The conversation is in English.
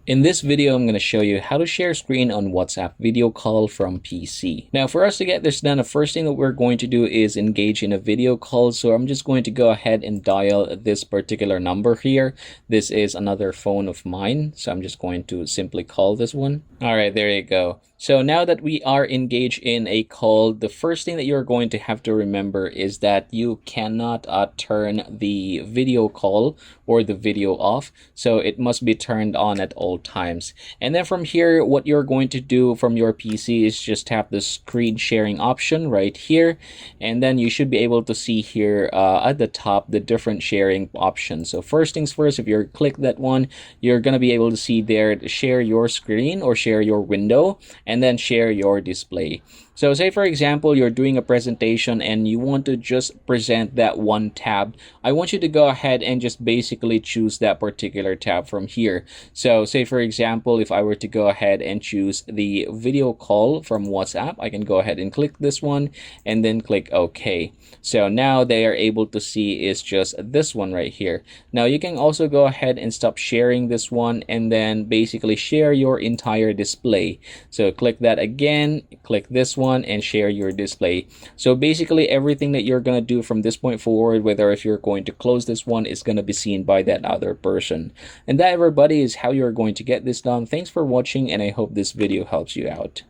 In this video, I'm going to show you how to share screen on WhatsApp video call from PC. Now, for us to get this done, the first thing that we're going to do is engage in a video call. So I'm just going to go ahead and dial this particular number here. This is another phone of mine. So I'm just going to simply call this one. All right, there you go. So now that we are engaged in a call, the first thing that you're going to have to remember is that you cannot turn the video call or the video off. So it must be turned on at all times. And then from here, what you're going to do from your PC is just tap the screen sharing option right here. And then you should be able to see here at the top the different sharing options. So first things first, if you click that one, you're going to be able to see there to share your screen or share your window, and then share your display. So say for example, you're doing a presentation and you want to just present that one tab. I want you to go ahead and just basically choose that particular tab from here. So say for example, if I were to go ahead and choose the video call from WhatsApp, I can go ahead and click this one and then click OK. So now they are able to see is just this one right here. Now you can also go ahead and stop sharing this one and then basically share your entire display. So click that again, click this one and share your display. So basically everything that you're going to do from this point forward, whether if you're going to close this one, is going to be seen by that other person. And that, everybody, is how you're going to get this done. Thanks for watching, and I hope this video helps you out.